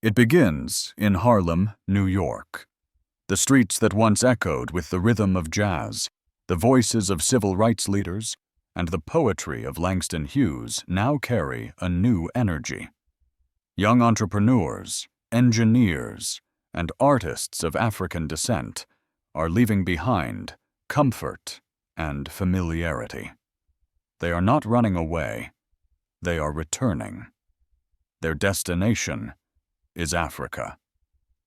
It begins in Harlem, New York. The streets that once echoed with the rhythm of jazz, the voices of civil rights leaders, and the poetry of Langston Hughes now carry a new energy. Young entrepreneurs, engineers, and artists of African descent are leaving behind comfort and familiarity. They are not running away, they are returning. Their destination is Africa.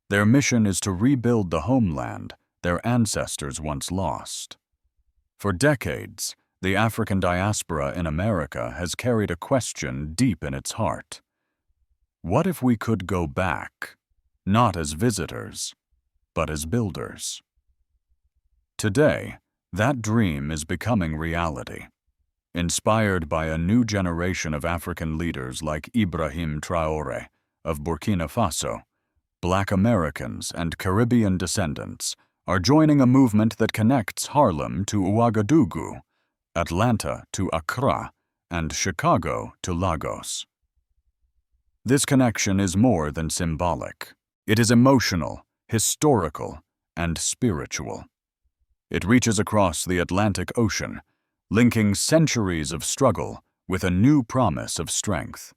Their mission is to rebuild the homeland their ancestors once lost. For decades, the African diaspora in America has carried a question deep in its heart. What if we could go back, not as visitors, but as builders? Today, that dream is becoming reality. Inspired by a new generation of African leaders like Ibrahim Traoré of Burkina Faso, Black Americans and Caribbean descendants are joining a movement that connects Harlem to Ouagadougou, Atlanta to Accra, and Chicago to Lagos. This connection is more than symbolic. It is emotional, historical, and spiritual. It reaches across the Atlantic Ocean, linking centuries of struggle with a new promise of strength.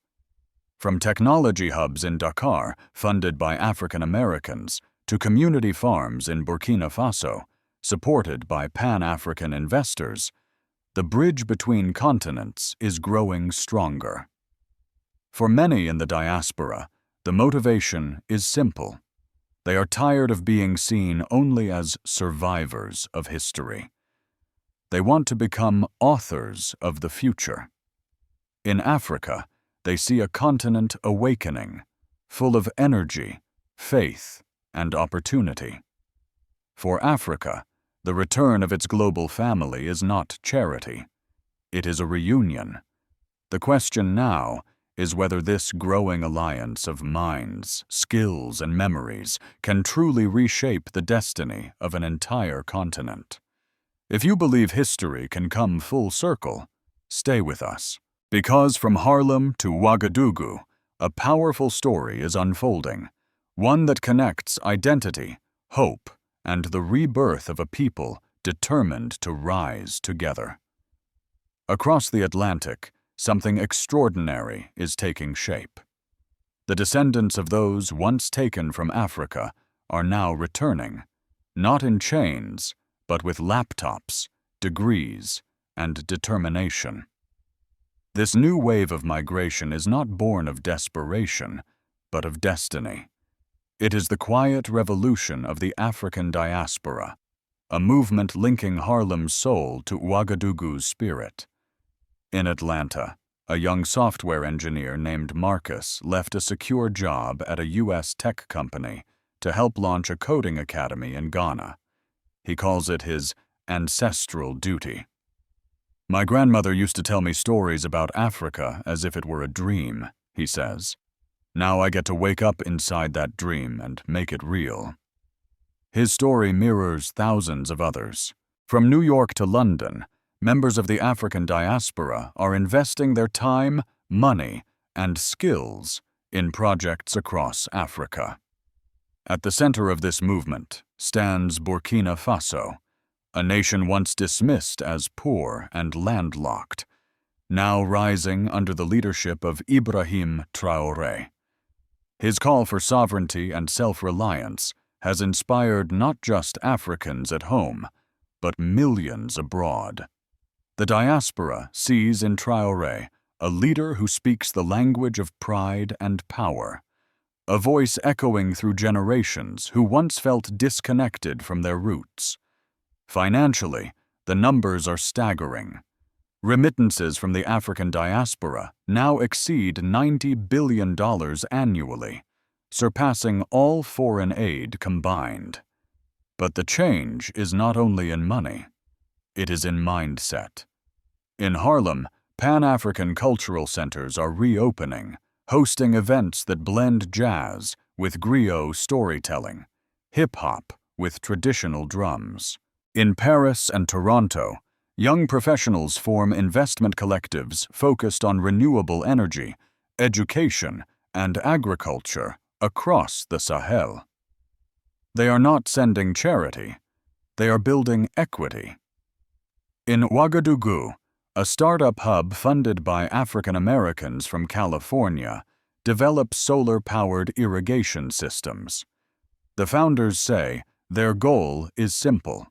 From technology hubs in Dakar, funded by African Americans, to community farms in Burkina Faso, supported by Pan-African investors, the bridge between continents is growing stronger. For many in the diaspora, the motivation is simple. They are tired of being seen only as survivors of history. They want to become authors of the future. In Africa, they see a continent awakening, full of energy, faith, and opportunity. For Africa, the return of its global family is not charity. It is a reunion. The question now is whether this growing alliance of minds, skills, and memories can truly reshape the destiny of an entire continent. If you believe history can come full circle, stay with us. Because from Harlem to Ouagadougou, a powerful story is unfolding, one that connects identity, hope, and the rebirth of a people determined to rise together. Across the Atlantic, something extraordinary is taking shape. The descendants of those once taken from Africa are now returning, not in chains, but with laptops, degrees, and determination. This new wave of migration is not born of desperation, but of destiny. It is the quiet revolution of the African diaspora, a movement linking Harlem's soul to Ouagadougou's spirit. In Atlanta, a young software engineer named Marcus left a secure job at a U.S. tech company to help launch a coding academy in Ghana. He calls it his ancestral duty. "My grandmother used to tell me stories about Africa as if it were a dream," he says. "Now I get to wake up inside that dream and make it real." His story mirrors thousands of others. From New York to London, members of the African diaspora are investing their time, money, and skills in projects across Africa. At the center of this movement stands Burkina Faso, a nation once dismissed as poor and landlocked, now rising under the leadership of Ibrahim Traoré. His call for sovereignty and self-reliance has inspired not just Africans at home, but millions abroad. The diaspora sees in Traoré a leader who speaks the language of pride and power, a voice echoing through generations who once felt disconnected from their roots. Financially, the numbers are staggering. Remittances from the African diaspora now exceed $90 billion annually, surpassing all foreign aid combined. But the change is not only in money, it is in mindset. In Harlem, Pan-African cultural centers are reopening, hosting events that blend jazz with griot storytelling, hip-hop with traditional drums. In Paris and Toronto, young professionals form investment collectives focused on renewable energy, education, and agriculture across the Sahel. They are not sending charity, they are building equity. In Ouagadougou, a startup hub funded by African Americans from California develops solar-powered irrigation systems. The founders say their goal is simple: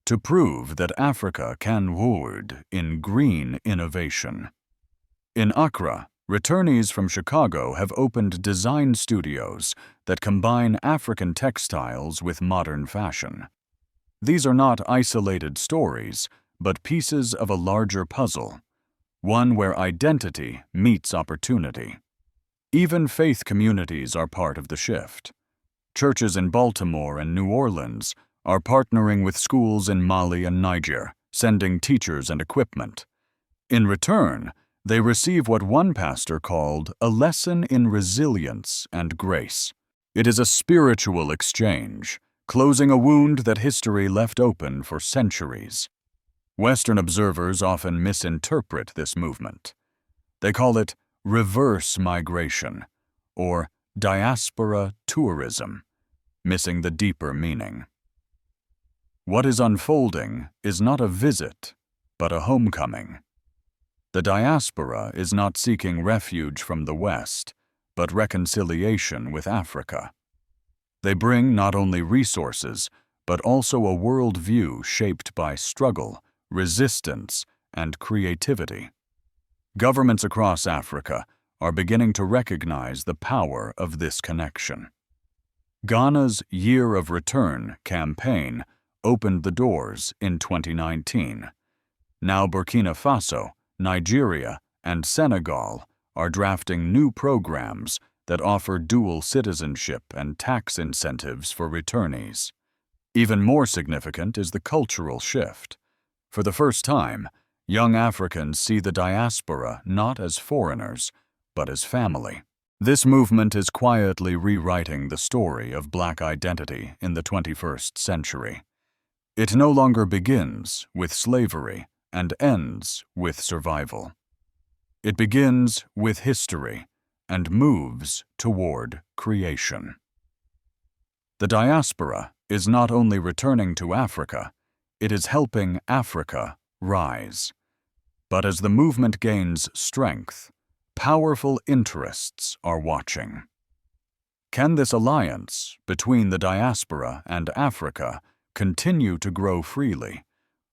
to prove that Africa can lead in green innovation. In Accra, returnees from Chicago have opened design studios that combine African textiles with modern fashion. These are not isolated stories, but pieces of a larger puzzle, one where identity meets opportunity. Even faith communities are part of the shift. Churches in Baltimore and New Orleans are partnering with schools in Mali and Niger, sending teachers and equipment. In return, they receive what one pastor called a lesson in resilience and grace. It is a spiritual exchange, closing a wound that history left open for centuries. Western observers often misinterpret this movement. They call it reverse migration or diaspora tourism, missing the deeper meaning. What is unfolding is not a visit, but a homecoming. The diaspora is not seeking refuge from the West, but reconciliation with Africa. They bring not only resources, but also a worldview shaped by struggle, resistance, and creativity. Governments across Africa are beginning to recognize the power of this connection. Ghana's Year of Return campaign opened the doors in 2019. Now Burkina Faso, Nigeria, and Senegal are drafting new programs that offer dual citizenship and tax incentives for returnees. Even more significant is the cultural shift. For the first time, young Africans see the diaspora not as foreigners, but as family. This movement is quietly rewriting the story of Black identity in the 21st century. It no longer begins with slavery and ends with survival. It begins with history and moves toward creation. The diaspora is not only returning to Africa, it is helping Africa rise. But as the movement gains strength, powerful interests are watching. Can this alliance between the diaspora and Africa continue to grow freely,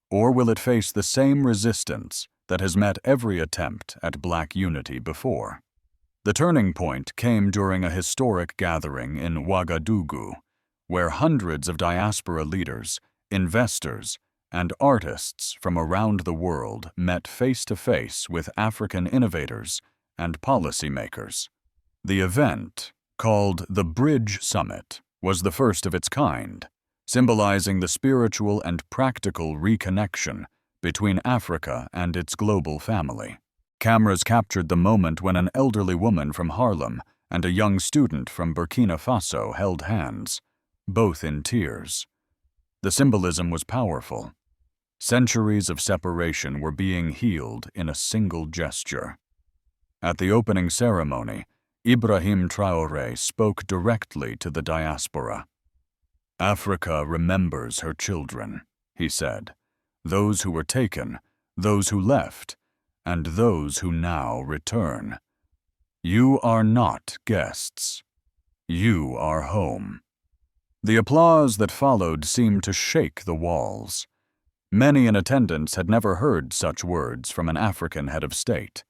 or will it face the same resistance that has met every attempt at Black unity before? The turning point came during a historic gathering in Ouagadougou, where hundreds of diaspora leaders, investors, and artists from around the world met face-to-face with African innovators and policymakers. The event, called the Bridge Summit, was the first of its kind, symbolizing the spiritual and practical reconnection between Africa and its global family. Cameras captured the moment when an elderly woman from Harlem and a young student from Burkina Faso held hands, both in tears. The symbolism was powerful. Centuries of separation were being healed in a single gesture. At the opening ceremony, Ibrahim Traoré spoke directly to the diaspora. "Africa remembers her children," he said, "those who were taken, those who left, and those who now return. You are not guests. You are home." The applause that followed seemed to shake the walls. Many in attendance had never heard such words from an African head of state.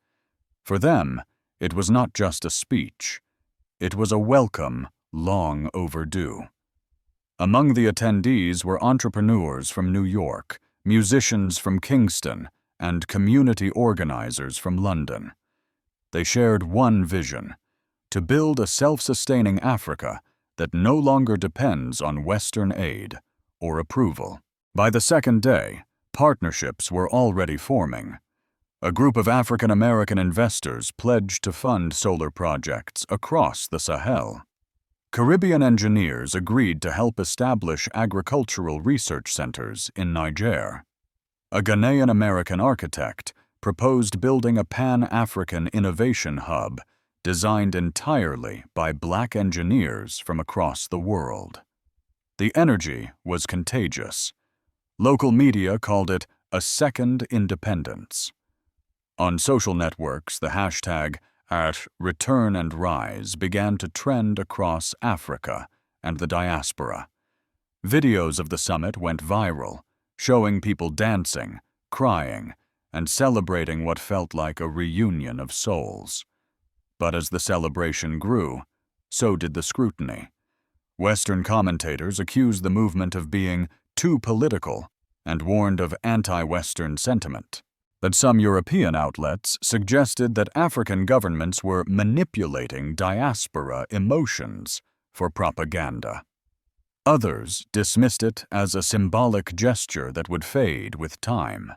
For them, it was not just a speech. It was a welcome long overdue. Among the attendees were entrepreneurs from New York, musicians from Kingston, and community organizers from London. They shared one vision: to build a self-sustaining Africa that no longer depends on Western aid or approval. By the second day, partnerships were already forming. A group of African American investors pledged to fund solar projects across the Sahel. Caribbean engineers agreed to help establish agricultural research centers in Niger. A Ghanaian-American architect proposed building a Pan-African innovation hub designed entirely by black engineers from across the world. The energy was contagious. Local media called it a second independence. On social networks, the hashtag @ReturnAndRise began to trend across Africa and the diaspora. Videos of the summit went viral, showing people dancing, crying, and celebrating what felt like a reunion of souls. But as the celebration grew, so did the scrutiny. Western commentators accused the movement of being too political and warned of anti-Western sentiment. But some European outlets suggested that African governments were manipulating diaspora emotions for propaganda. Others dismissed it as a symbolic gesture that would fade with time.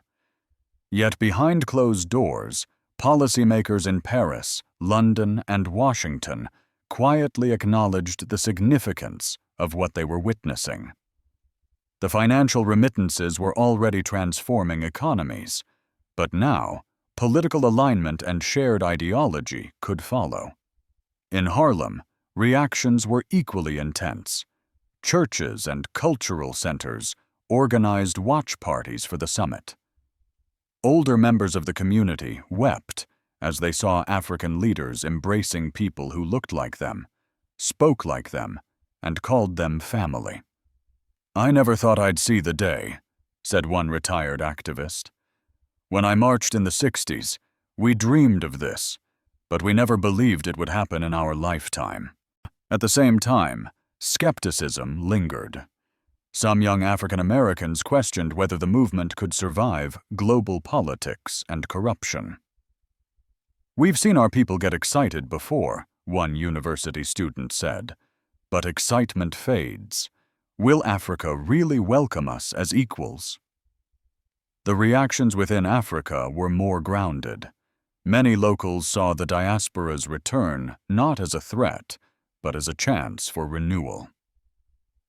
Yet behind closed doors, policymakers in Paris, London, and Washington quietly acknowledged the significance of what they were witnessing. The financial remittances were already transforming economies, but now political alignment and shared ideology could follow. In Harlem, reactions were equally intense. Churches and cultural centers organized watch parties for the summit. Older members of the community wept as they saw African leaders embracing people who looked like them, spoke like them, and called them family. "I never thought I'd see the day," said one retired activist. "When I marched in the 60s, we dreamed of this, but we never believed it would happen in our lifetime." At the same time, skepticism lingered. Some young African Americans questioned whether the movement could survive global politics and corruption. "We've seen our people get excited before," one university student said, "but excitement fades. Will Africa really welcome us as equals?" The reactions within Africa were more grounded. Many locals saw the diaspora's return not as a threat, but as a chance for renewal.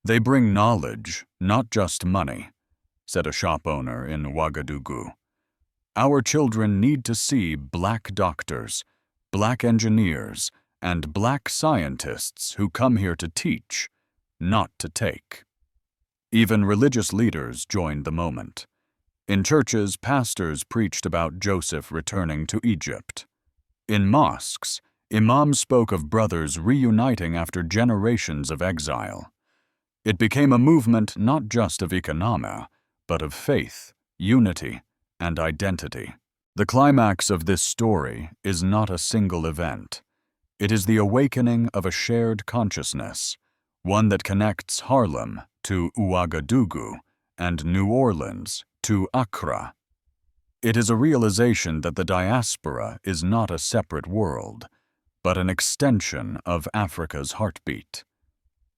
"They bring knowledge, not just money," said a shop owner in Ouagadougou. "Our children need to see black doctors, black engineers, and black scientists who come here to teach, not to take." Even religious leaders joined the moment. In churches, pastors preached about Joseph returning to Egypt. In mosques, imams spoke of brothers reuniting after generations of exile. It became a movement not just of economia, but of faith, unity, and identity. The climax of this story is not a single event. It is the awakening of a shared consciousness, one that connects Harlem to Ouagadougou and New Orleans to Accra. It is a realization that the diaspora is not a separate world, but an extension of Africa's heartbeat.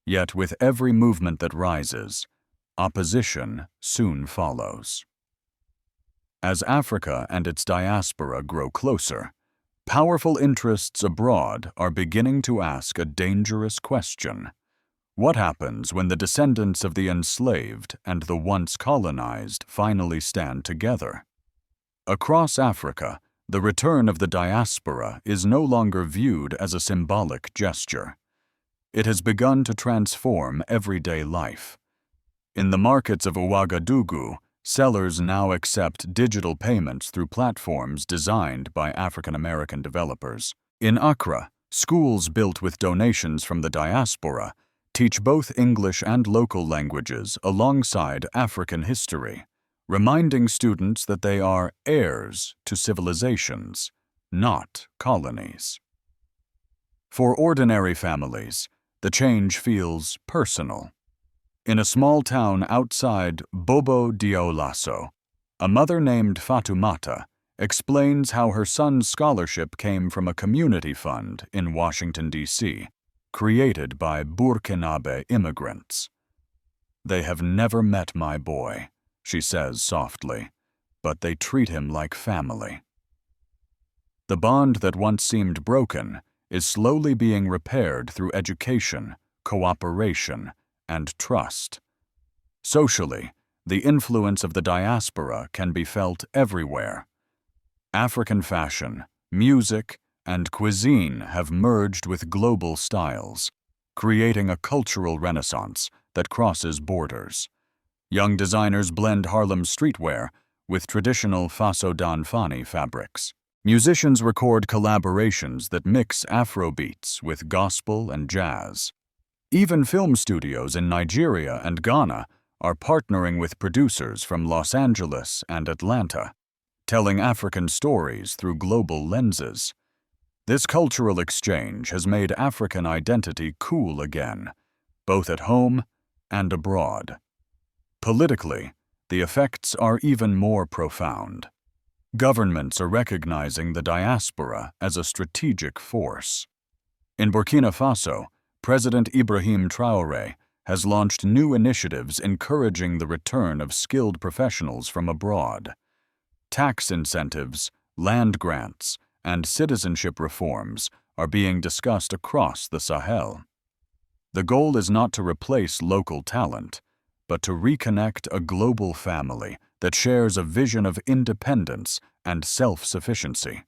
Yet with every movement that rises, opposition soon follows. As Africa and its diaspora grow closer, powerful interests abroad are beginning to ask a dangerous question. What happens when the descendants of the enslaved and the once colonized finally stand together? Across Africa, the return of the diaspora is no longer viewed as a symbolic gesture. It has begun to transform everyday life. In the markets of Ouagadougou, sellers now accept digital payments through platforms designed by African American developers. In Accra, schools built with donations from the diaspora teach both English and local languages alongside African history, reminding students that they are heirs to civilizations, not colonies. For ordinary families, the change feels personal. In a small town outside Bobo Dioulasso, a mother named Fatoumata explains how her son's scholarship came from a community fund in Washington, D.C., created by Burkinabe immigrants. "They have never met my boy," she says softly, "but they treat him like family." The bond that once seemed broken is slowly being repaired through education, cooperation, and trust. Socially, the influence of the diaspora can be felt everywhere. African fashion, music, and cuisine have merged with global styles, creating a cultural renaissance that crosses borders. Young designers blend Harlem streetwear with traditional Faso Danfani fabrics. Musicians record collaborations that mix Afrobeats with gospel and jazz. Even film studios in Nigeria and Ghana are partnering with producers from Los Angeles and Atlanta, telling African stories through global lenses. This cultural exchange has made African identity cool again, both at home and abroad. Politically, the effects are even more profound. Governments are recognizing the diaspora as a strategic force. In Burkina Faso, President Ibrahim Traoré has launched new initiatives encouraging the return of skilled professionals from abroad. Tax incentives, land grants, and citizenship reforms are being discussed across the Sahel. The goal is not to replace local talent, but to reconnect a global family that shares a vision of independence and self-sufficiency.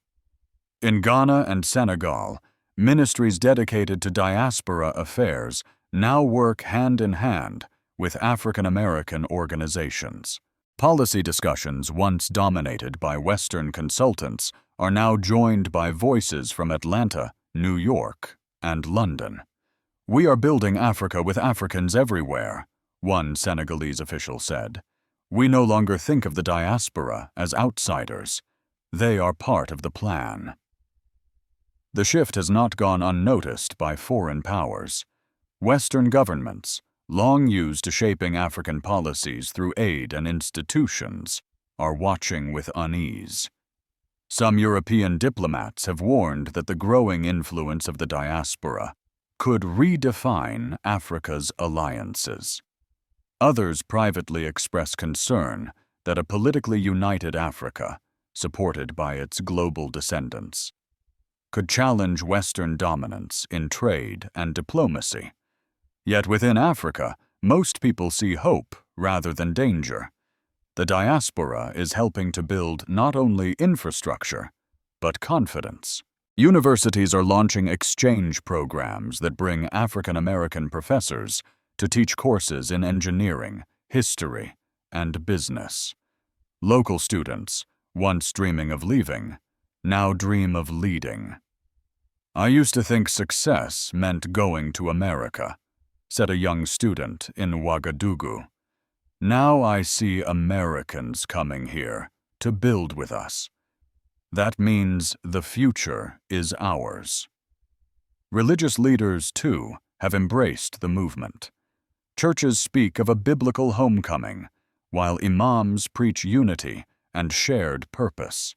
In Ghana and Senegal, ministries dedicated to diaspora affairs now work hand in hand with African American organizations. Policy discussions once dominated by Western consultants are now joined by voices from Atlanta, New York, and London. "We are building Africa with Africans everywhere," one Senegalese official said. "We no longer think of the diaspora as outsiders. They are part of the plan." The shift has not gone unnoticed by foreign powers. Western governments, long used to shaping African policies through aid and institutions, are watching with unease. Some European diplomats have warned that the growing influence of the diaspora could redefine Africa's alliances. Others privately express concern that a politically united Africa, supported by its global descendants, could challenge Western dominance in trade and diplomacy. Yet within Africa, most people see hope rather than danger. The diaspora is helping to build not only infrastructure, but confidence. Universities are launching exchange programs that bring African American professors to teach courses in engineering, history, and business. Local students, once dreaming of leaving, now dream of leading. "I used to think success meant going to America," said a young student in Ouagadougou. "Now I see Americans coming here to build with us. That means the future is ours." Religious leaders, too, have embraced the movement. Churches speak of a biblical homecoming, while imams preach unity and shared purpose.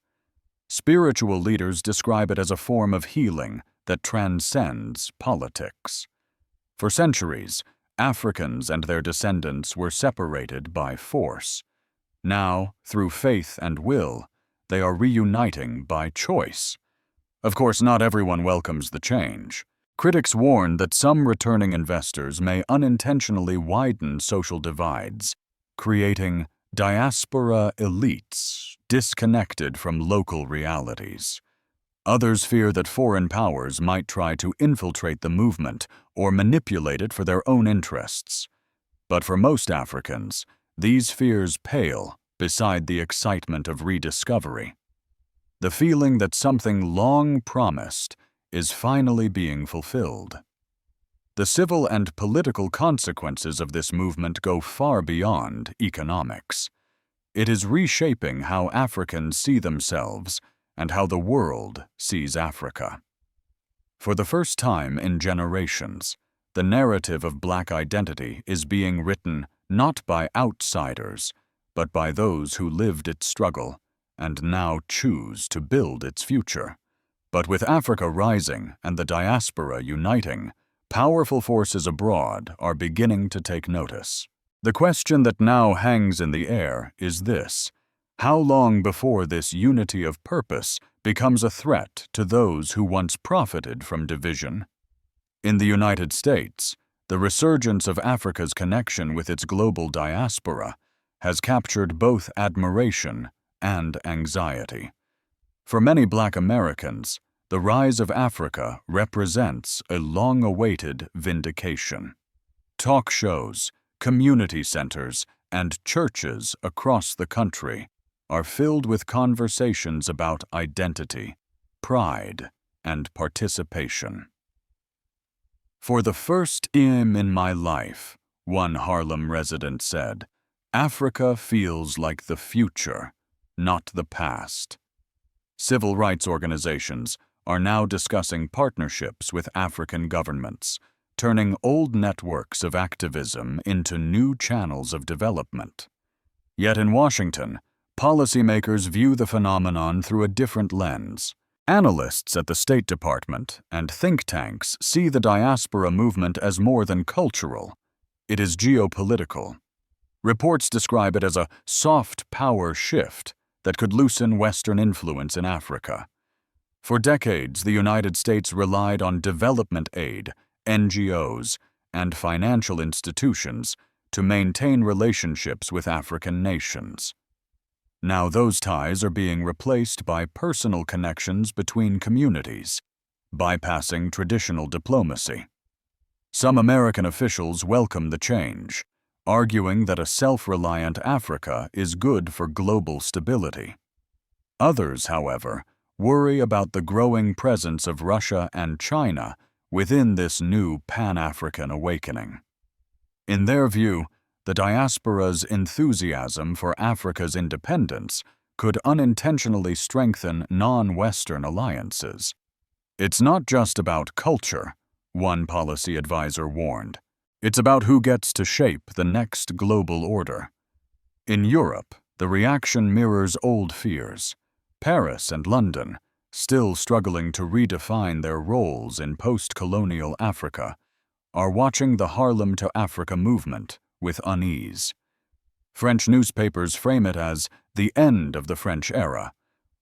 Spiritual leaders describe it as a form of healing that transcends politics. For centuries, Africans and their descendants were separated by force. Now, through faith and will, they are reuniting by choice. Of course, not everyone welcomes the change. Critics warn that some returning investors may unintentionally widen social divides, creating diaspora elites disconnected from local realities. Others fear that foreign powers might try to infiltrate the movement or manipulate it for their own interests. But for most Africans, these fears pale beside the excitement of rediscovery. The feeling that something long promised is finally being fulfilled. The civil and political consequences of this movement go far beyond economics. It is reshaping how Africans see themselves and how the world sees Africa. For the first time in generations, the narrative of Black identity is being written not by outsiders, but by those who lived its struggle and now choose to build its future. But with Africa rising and the diaspora uniting, powerful forces abroad are beginning to take notice. The question that now hangs in the air is this: how long before this unity of purpose becomes a threat to those who once profited from division? In the United States, the resurgence of Africa's connection with its global diaspora has captured both admiration and anxiety. For many Black Americans, the rise of Africa represents a long-awaited vindication. Talk shows, community centers, and churches across the country are filled with conversations about identity, pride, and participation. For the first time in my life, one Harlem resident said, Africa feels like the future, not the past. Civil rights organizations are now discussing partnerships with African governments, turning old networks of activism into new channels of development. Yet in Washington, policymakers view the phenomenon through a different lens. Analysts at the State Department and think tanks see the diaspora movement as more than cultural. It is geopolitical. Reports describe it as a soft power shift that could loosen Western influence in Africa. For decades, the United States relied on development aid, NGOs, and financial institutions to maintain relationships with African nations. Now those ties are being replaced by personal connections between communities, bypassing traditional diplomacy. Some American officials welcome the change, arguing that a self-reliant Africa is good for global stability. Others, however, worry about the growing presence of Russia and China within this new Pan-African awakening. In their view, the diaspora's enthusiasm for Africa's independence could unintentionally strengthen non-Western alliances. It's not just about culture, one policy advisor warned. It's about who gets to shape the next global order. In Europe, the reaction mirrors old fears. Paris and London, still struggling to redefine their roles in post-colonial Africa, are watching the Harlem to Africa movement with unease. French newspapers frame it as the end of the French era,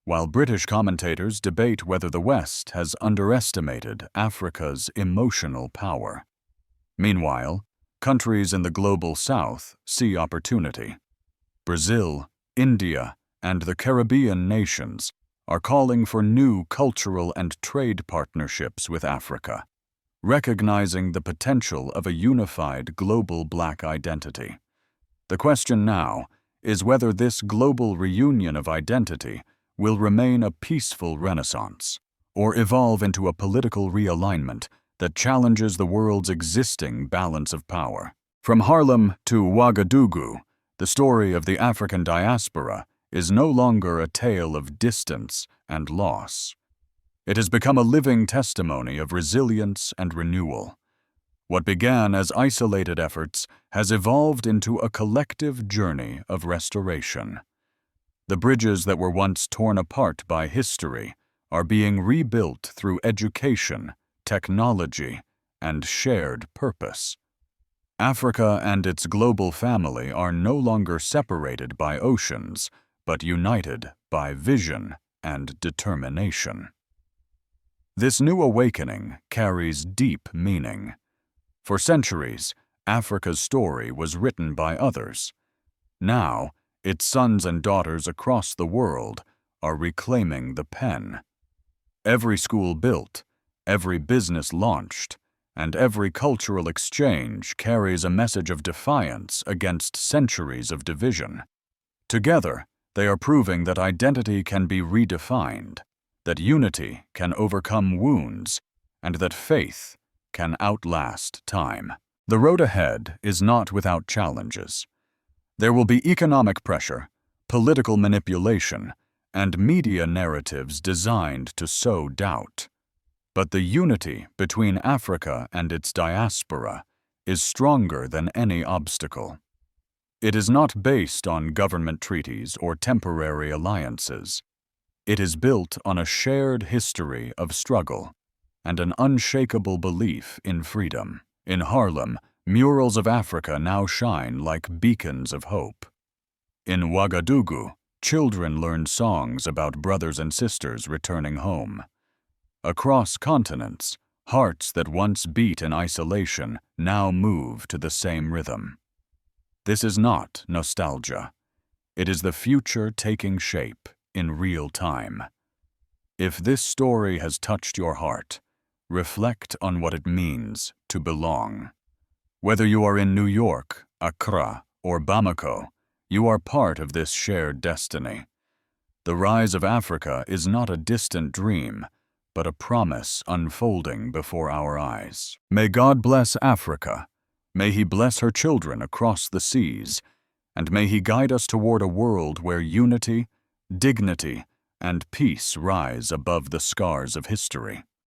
while British commentators debate whether the West has underestimated Africa's emotional power. Meanwhile, countries in the global South see opportunity. Brazil, India, and the Caribbean nations are calling for new cultural and trade partnerships with Africa, recognizing the potential of a unified global Black identity. The question now is whether this global reunion of identity will remain a peaceful renaissance or evolve into a political realignment that challenges the world's existing balance of power. From Harlem to Ouagadougou, the story of the African diaspora is no longer a tale of distance and loss. It has become a living testimony of resilience and renewal. What began as isolated efforts has evolved into a collective journey of restoration. The bridges that were once torn apart by history are being rebuilt through education, technology, and shared purpose. Africa and its global family are no longer separated by oceans, but united by vision and determination. This new awakening carries deep meaning. For centuries, Africa's story was written by others. Now, its sons and daughters across the world are reclaiming the pen. Every school built, every business launched, and every cultural exchange carries a message of defiance against centuries of division. Together, they are proving that identity can be redefined, that unity can overcome wounds, and that faith can outlast time. The road ahead is not without challenges. There will be economic pressure, political manipulation, and media narratives designed to sow doubt. But the unity between Africa and its diaspora is stronger than any obstacle. It is not based on government treaties or temporary alliances. It is built on a shared history of struggle and an unshakable belief in freedom. In Harlem, murals of Africa now shine like beacons of hope. In Ouagadougou, children learn songs about brothers and sisters returning home. Across continents, hearts that once beat in isolation now move to the same rhythm. This is not nostalgia. It is the future taking shape in real time. If this story has touched your heart, reflect on what it means to belong. Whether you are in New York, Accra, or Bamako, you are part of this shared destiny. The rise of Africa is not a distant dream, but a promise unfolding before our eyes. May God bless Africa. May He bless her children across the seas, and may He guide us toward a world where unity, dignity, and peace rise above the scars of history.